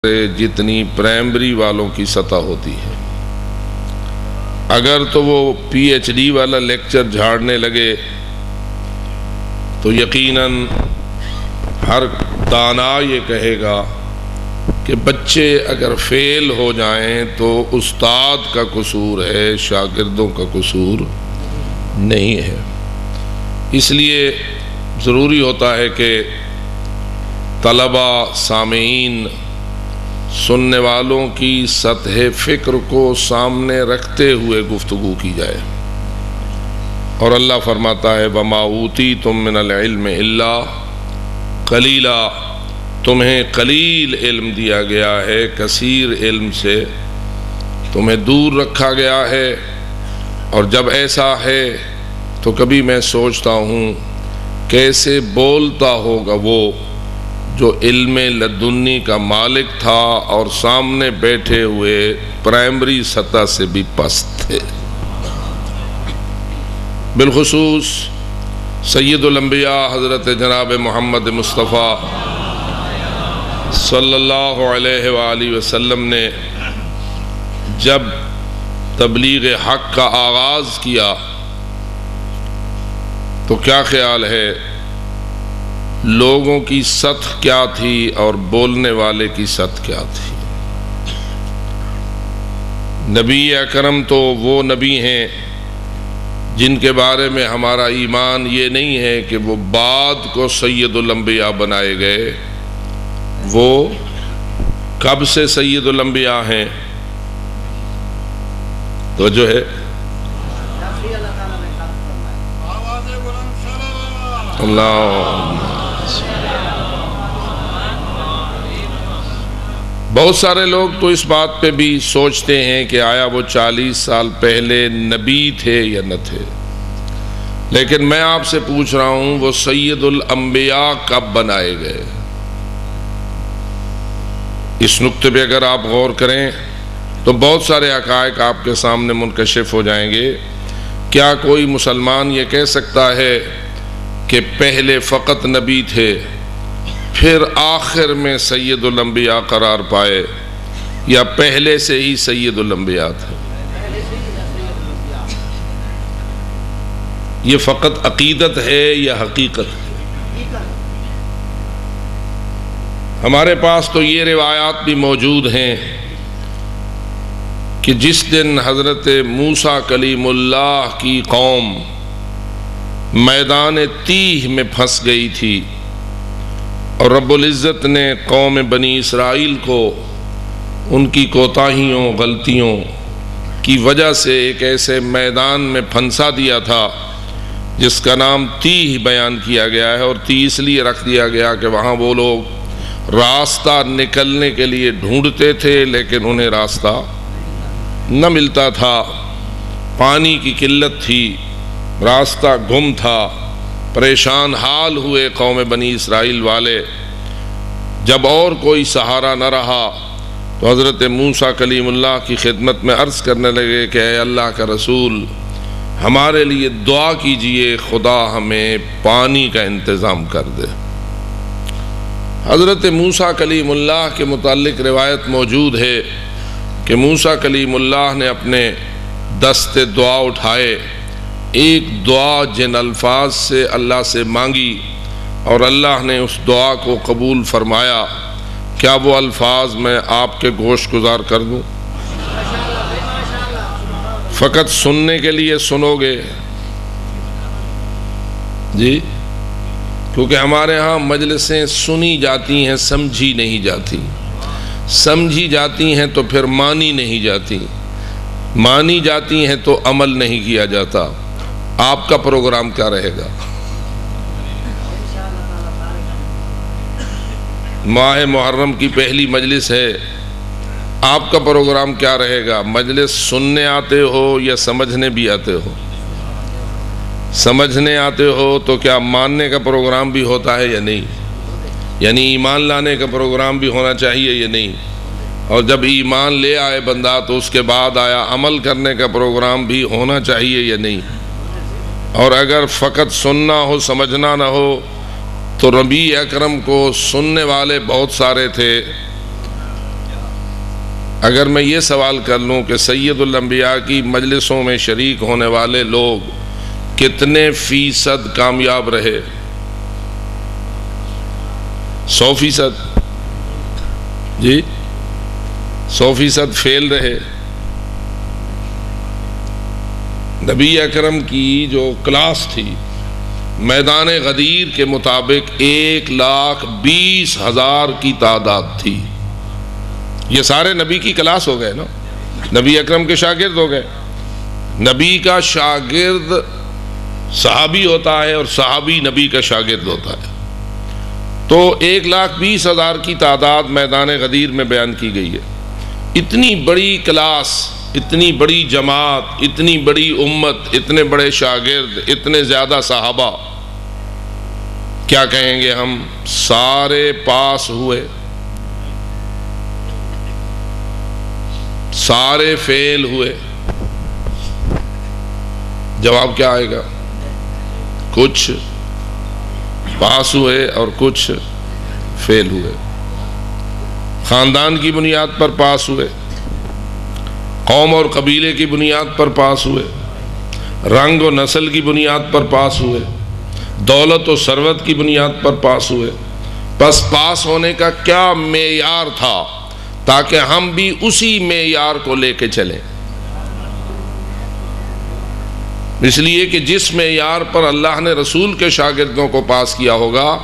جتنی پرائمری والوں کی سطح ہوتی ہے، اگر تو وہ پی ایچ ڈی والا لیکچر جھاڑنے لگے تو یقیناً ہر دانا یہ کہے گا کہ بچے اگر فیل ہو جائیں تو استاد کا قصور ہے، شاگردوں کا قصور نہیں ہے۔ اس لیے ضروری ہوتا ہے کہ طلبہ، سامعین، سننے والوں کی سطح فکر کو سامنے رکھتے ہوئے گفتگو کی جائے۔ اور اللہ فرماتا ہے وَمَا أُوتِيتُم مِّنَ الْعِلْمِ إِلَّا قَلِيلًا، تمہیں قلیل علم دیا گیا ہے، کثیر علم سے تمہیں دور رکھا گیا ہے۔ اور جب ایسا ہے تو کبھی میں سوچتا ہوں کیسے بولتا ہوگا وہ جو علم لدنی کا مالک تھا اور سامنے بیٹھے ہوئے پرائمری سطح سے بھی پست تھے۔ بالخصوص سید الانبیاء حضرت جناب محمد مصطفیٰ صلی اللہ علیہ وآلہ وسلم نے جب تبلیغ حق کا آغاز کیا تو کیا خیال ہے لوگوں کی سطح کیا تھی اور بولنے والے کی سطح کیا تھی؟ نبی اکرم تو وہ نبی ہیں جن کے بارے میں ہمارا ایمان یہ نہیں ہے کہ وہ بعد کو سید الانبیاء بنائے گئے، وہ کب سے سید الانبیاء ہیں؟ تو جو ہے اللہ، بہت سارے لوگ تو اس بات پہ بھی سوچتے ہیں کہ آیا وہ 40 سال پہلے نبی تھے یا نہ تھے، لیکن میں آپ سے پوچھ رہا ہوں وہ سید الانبیاء کب بنائے گئے؟ اس نقطے پہ اگر آپ غور کریں تو بہت سارے حقائق آپ کے سامنے منکشف ہو جائیں گے۔ کیا کوئی مسلمان یہ کہہ سکتا ہے کہ پہلے فقط نبی تھے پھر آخر میں سید الانبیاء قرار پائے، یا پہلے سے ہی سید الانبیاء تھے؟ یہ فقط عقیدت ہے یا حقیقت ہے؟ ہمارے پاس تو یہ روایات بھی موجود ہیں کہ جس دن حضرت موسیٰ کلیم اللہ کی قوم میدان تیہ میں پھنس گئی تھی اور رب العزت نے قوم بنی اسرائیل کو ان کی کوتاہیوں، غلطیوں کی وجہ سے ایک ایسے میدان میں پھنسا دیا تھا جس کا نام تیہ بیان کیا گیا ہے، اور تیہ اس لیے رکھ دیا گیا کہ وہاں وہ لوگ راستہ نکلنے کے لیے ڈھونڈتے تھے لیکن انہیں راستہ نہ ملتا تھا، پانی کی قلت تھی، راستہ گم تھا، پریشان حال ہوئے قوم بنی اسرائیل والے۔ جب اور کوئی سہارا نہ رہا تو حضرت موسیٰ کلیم اللہ کی خدمت میں عرض کرنے لگے کہ اے اللہ کا رسول، ہمارے لیے دعا کیجئے خدا ہمیں پانی کا انتظام کر دے۔ حضرت موسیٰ کلیم اللہ کے متعلق روایت موجود ہے کہ موسیٰ کلیم اللہ نے اپنے دست دعا اٹھائے، ایک دعا جن الفاظ سے اللہ سے مانگی اور اللہ نے اس دعا کو قبول فرمایا، کیا وہ الفاظ میں آپ کے گوش گزار کر دوں؟ فقط سننے کے لیے سنو گے جی؟ کیونکہ ہمارے ہاں مجلسیں سنی جاتی ہیں، سمجھی نہیں جاتی، سمجھی جاتی ہیں تو پھر مانی نہیں جاتی، مانی جاتی ہیں تو عمل نہیں کیا جاتا۔ آپ کا پروگرام کیا رہے گا؟ ماہ محرم کی پہلی مجلس ہے، آپ کا پروگرام کیا رہے گا؟ مجلس سننے آتے ہو یا سمجھنے بھی آتے ہو؟ سمجھنے آتے ہو تو کیا ماننے کا پروگرام بھی ہوتا ہے یا نہیں؟ یعنی ایمان لانے کا پروگرام بھی ہونا چاہیے یا نہیں؟ اور جب ایمان لے آئے بندہ تو اس کے بعد آیا عمل کرنے کا پروگرام بھی ہونا چاہیے یا نہیں؟ اور اگر فقط سننا ہو، سمجھنا نہ ہو، تو نبی اکرم کو سننے والے بہت سارے تھے اگر میں یہ سوال کر لوں کہ سید الانبیاء کی مجلسوں میں شریک ہونے والے لوگ کتنے فیصد کامیاب رہے؟ 100%؟ جی 100% فیل رہے؟ نبی اکرم کی جو کلاس تھی میدان غدیر کے مطابق 1,20,000 کی تعداد تھی. یہ سارے نبی کی کلاس ہو گئے نا، نبی اکرم کے شاگرد ہو گئے. نبی کا شاگرد صحابی ہوتا ہے اور صحابی نبی کا شاگرد ہوتا ہے. تو 1,20,000 کی تعداد میدان غدیر میں بیان کی گئی ہے. اتنی بڑی کلاس، اتنی بڑی جماعت، اتنی بڑی امت، اتنے بڑے شاگرد، اتنے زیادہ صحابہ، کیا کہیں گے ہم؟ سارے پاس ہوئے، سارے فیل ہوئے؟ جواب کیا آئے گا؟ کچھ پاس ہوئے اور کچھ فیل ہوئے. خاندان کی بنیاد پر پاس ہوئے، قوم اور قبیلے کی بنیاد پر پاس ہوئے، رنگ و نسل کی بنیاد پر پاس ہوئے، دولت و ثروت کی بنیاد پر پاس ہوئے. بس پاس ہونے کا کیا معیار تھا تاکہ ہم بھی اسی معیار کو لے کے چلیں؟ اس لیے کہ جس معیار پر اللہ نے رسول کے شاگردوں کو پاس کیا ہوگا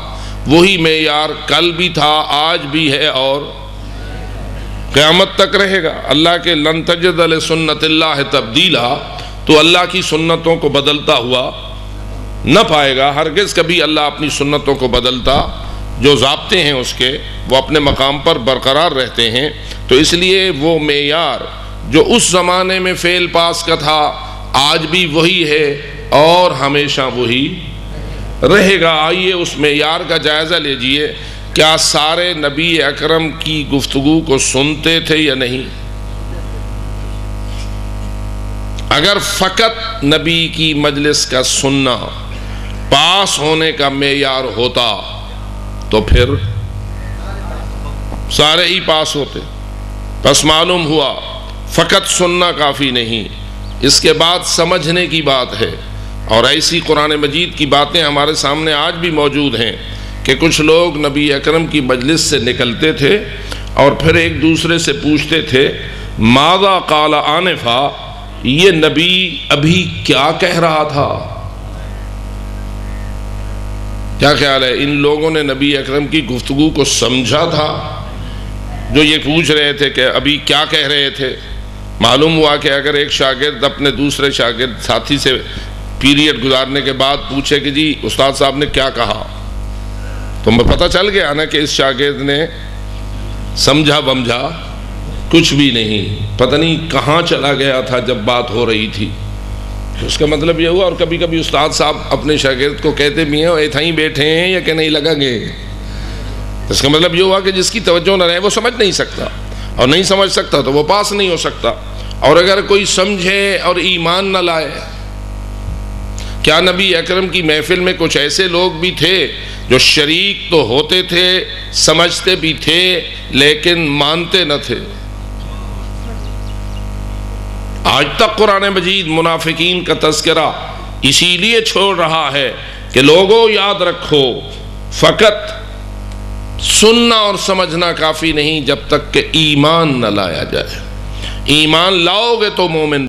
وہی معیار کل بھی تھا، آج بھی ہے اور قیامت تک رہے گا. اللہ کے لن تجد لسنت اللہ تبدیلا، تو اللہ کی سنتوں کو بدلتا ہوا نہ پائے گا. ہرگز کبھی اللہ اپنی سنتوں کو بدلتا، جو ضابطے ہیں اس کے وہ اپنے مقام پر برقرار رہتے ہیں. تو اس لیے وہ معیار جو اس زمانے میں فیل پاس کا تھا آج بھی وہی ہے اور ہمیشہ وہی رہے گا. آئیے اس معیار کا جائزہ لیجئے. کیا سارے نبی اکرم کی گفتگو کو سنتے تھے یا نہیں؟ اگر فقط نبی کی مجلس کا سننا پاس ہونے کا معیار ہوتا تو پھر سارے ہی پاس ہوتے. بس معلوم ہوا فقط سننا کافی نہیں، اس کے بعد سمجھنے کی بات ہے. اور ایسی قرآن مجید کی باتیں ہمارے سامنے آج بھی موجود ہیں کہ کچھ لوگ نبی اکرم کی مجلس سے نکلتے تھے اور پھر ایک دوسرے سے پوچھتے تھے ماذا قال آنفا، یہ نبی ابھی کیا کہہ رہا تھا؟ کیا خیال ہے ان لوگوں نے نبی اکرم کی گفتگو کو سمجھا تھا جو یہ پوچھ رہے تھے کہ ابھی کیا کہہ رہے تھے؟ معلوم ہوا کہ اگر ایک شاگرد اپنے دوسرے شاگرد ساتھی سے پیریڈ گزارنے کے بعد پوچھے کہ جی استاد صاحب نے کیا کہا، تو میں پتہ چل گیا نا کہ اس شاگرد نے سمجھا بمجھا کچھ بھی نہیں، پتہ نہیں کہاں چلا گیا تھا جب بات ہو رہی تھی. اس کا مطلب یہ ہوا. اور کبھی کبھی استاد صاحب اپنے شاگرد کو کہتے بھی ہیں ایتھا ہی بیٹھے ہیں یا کہ نہیں لگا گے. اس کا مطلب یہ ہوا کہ جس کی توجہ نہ رہے وہ سمجھ نہیں سکتا، اور نہیں سمجھ سکتا تو وہ پاس نہیں ہو سکتا. اور اگر کوئی سمجھے اور ایمان نہ لائے، کیا نبی اکرم کی محفل میں کچھ ایسے لوگ بھی تھے جو شریک تو ہوتے تھے، سمجھتے بھی تھے لیکن مانتے نہ تھے؟ آج تک قرآن مجید منافقین کا تذکرہ اسی لیے چھوڑ رہا ہے کہ لوگوں یاد رکھو فقط سننا اور سمجھنا کافی نہیں جب تک کہ ایمان نہ لایا جائے. ایمان لاؤ گے تو مومن